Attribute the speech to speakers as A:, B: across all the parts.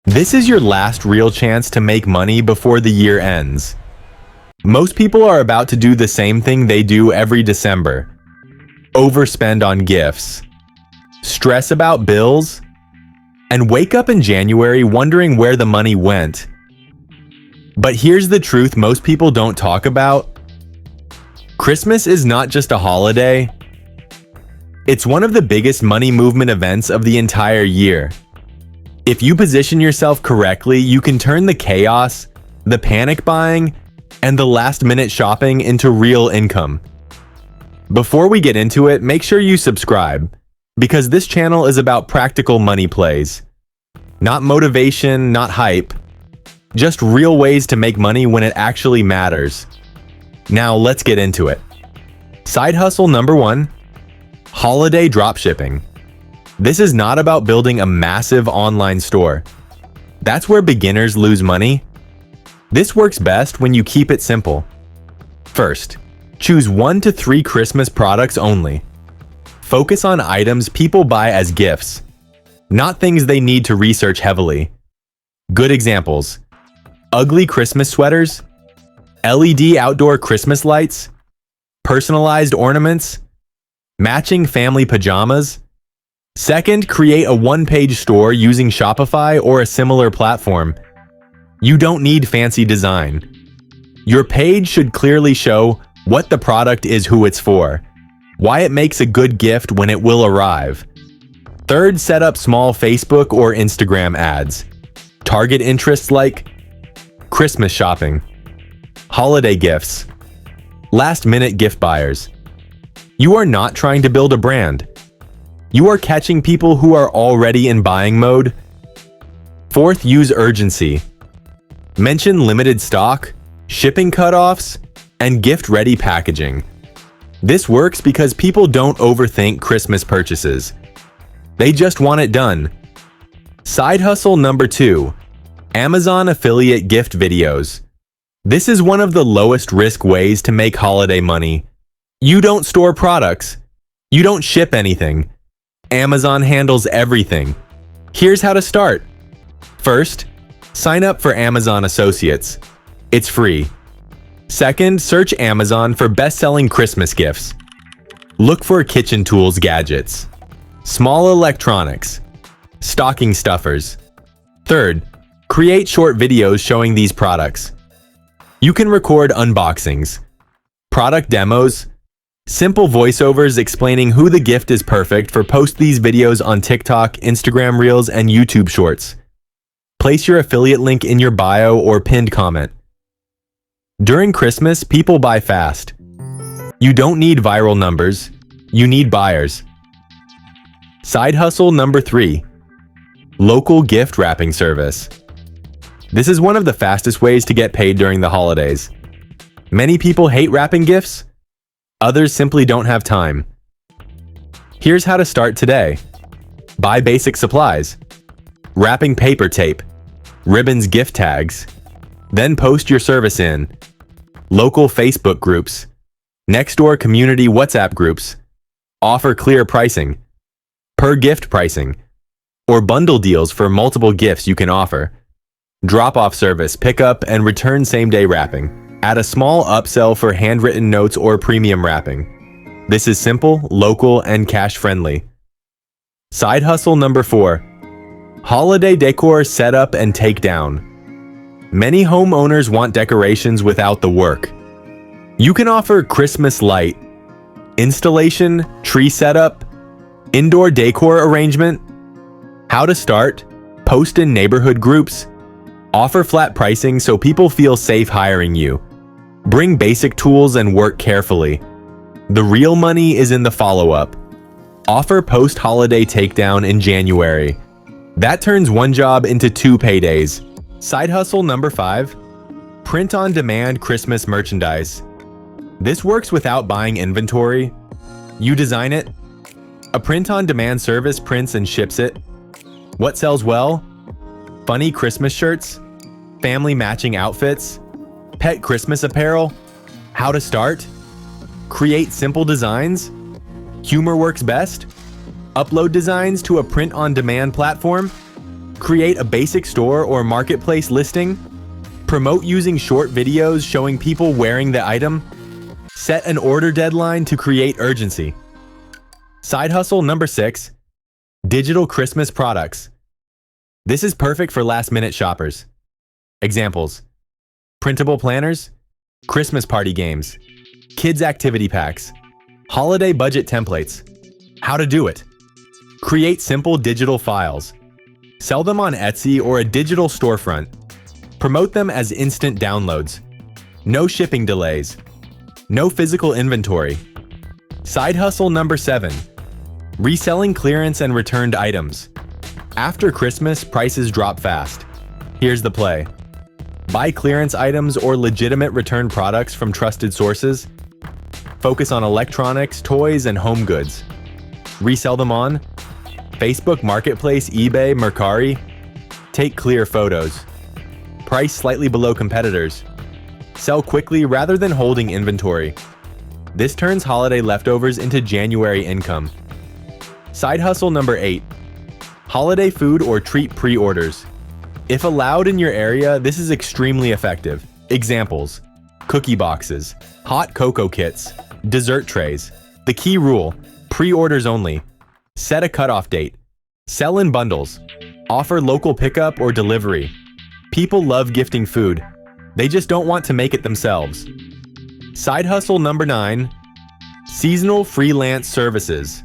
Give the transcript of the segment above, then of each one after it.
A: This is your last real chance to make money before the year ends. Most people are about to do the same thing they do every December. Overspend on gifts, stress about bills, and wake up in January wondering where the money went. But here's the truth most people don't talk about. Christmas is not just a holiday. It's one of the biggest money movement events of the entire year. If you position yourself correctly, you can turn the chaos, the panic buying, and the last-minute shopping into real income. Before we get into it, make sure you subscribe, because this channel is about practical money plays. Not motivation, not hype. Just real ways to make money when it actually matters. Now let's get into it. Side hustle number 1, holiday dropshipping. This is not about building a massive online store. That's where beginners lose money. This works best when you keep it simple. First, choose 1 to 3 Christmas products only. Focus on items people buy as gifts, not things they need to research heavily. Good examples: ugly Christmas sweaters, LED outdoor Christmas lights, personalized ornaments, matching family pajamas. Second, create a one-page store using Shopify or a similar platform. You don't need fancy design. Your page should clearly show what the product is, who it's for, why it makes a good gift when it will arrive. Third, set up small Facebook or Instagram ads. Target interests like Christmas shopping, holiday gifts, last-minute gift buyers. You are not trying to build a brand. You are catching people who are already in buying mode. Fourth, use urgency. Mention limited stock, shipping cutoffs, and gift-ready packaging. This works because people don't overthink Christmas purchases. They just want it done. Side hustle number 2, Amazon affiliate gift videos. This is one of the lowest risk ways to make holiday money. You don't store products. You don't ship anything. Amazon handles everything. Here's how to start. First, sign up for Amazon Associates. It's free. Second, search Amazon for best-selling Christmas gifts. Look for kitchen tools, gadgets, small electronics, stocking stuffers. Third, create short videos showing these products. You can record unboxings, product demos, simple voiceovers explaining who the gift is perfect for. Post these videos on TikTok, Instagram Reels, and YouTube Shorts. Place your affiliate link in your bio or pinned comment. During Christmas, people buy fast. You don't need viral numbers, you need buyers. Side hustle number 3, local gift wrapping service. This is one of the fastest ways to get paid during the holidays. Many people hate wrapping gifts. Others simply don't have time. Here's how to start today. Buy basic supplies. Wrapping paper tape, ribbons, gift tags. Then post your service in local Facebook groups, next door community WhatsApp groups. Offer clear pricing, per gift pricing, or bundle deals for multiple gifts you can offer. Drop-off service, pickup and return same-day wrapping. Add a small upsell for handwritten notes or premium wrapping. This is simple, local, and cash-friendly. Side hustle number 4, holiday decor setup and takedown. Many homeowners want decorations without the work. You can offer Christmas light, installation, tree setup, indoor decor arrangement. How to start: post in neighborhood groups. Offer flat pricing so people feel safe hiring you. Bring basic tools and work carefully. The real money is in the follow-up. Offer post-holiday takedown in January. That turns one job into 2 paydays. Side hustle number 5, print-on-demand Christmas merchandise. This works without buying inventory. You design it. A print-on-demand service prints and ships it. What sells well? Funny Christmas shirts, family matching outfits, pet Christmas apparel. How to start: create simple designs. Humor works best. Upload designs to a print-on-demand platform. Create a basic store or marketplace listing. Promote using short videos showing people wearing the item. Set an order deadline to create urgency. Side hustle number 6, digital Christmas products. This is perfect for last-minute shoppers. Examples: printable planners, Christmas party games, kids activity packs, holiday budget templates. How to do it: create simple digital files. Sell them on Etsy or a digital storefront. Promote them as instant downloads. No shipping delays. No physical inventory. Side hustle number 7, reselling clearance and returned items. After Christmas, prices drop fast. Here's the play: buy clearance items or legitimate return products from trusted sources. Focus on electronics, toys, and home goods. Resell them on Facebook Marketplace, eBay, Mercari. Take clear photos. Price slightly below competitors. Sell quickly rather than holding inventory. This turns holiday leftovers into January income. Side hustle number 8, holiday food or treat pre-orders. If allowed in your area, this is extremely effective. Examples: cookie boxes, hot cocoa kits, dessert trays. The key rule: pre-orders only. Set a cutoff date. Sell in bundles. Offer local pickup or delivery. People love gifting food. They just don't want to make it themselves. Side hustle number 9, seasonal freelance services.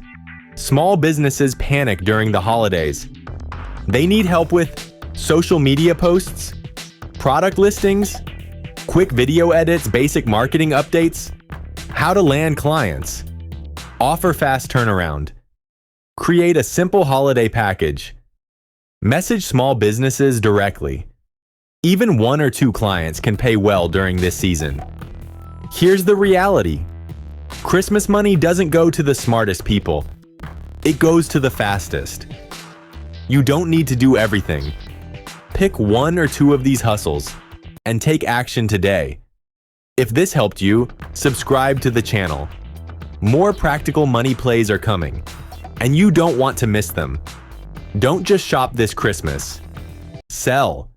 A: Small businesses panic during the holidays. They need help with social media posts, product listings, quick video edits, basic marketing updates, how to land clients. Offer fast turnaround. Create a simple holiday package. Message small businesses directly. Even 1 or 2 clients can pay well during this season. Here's the reality: Christmas money doesn't go to the smartest people. It goes to the fastest. You don't need to do everything. Pick 1 or 2 of these hustles and take action today. If this helped you, subscribe to the channel. More practical money plays are coming, and you don't want to miss them. Don't just shop this Christmas. Sell.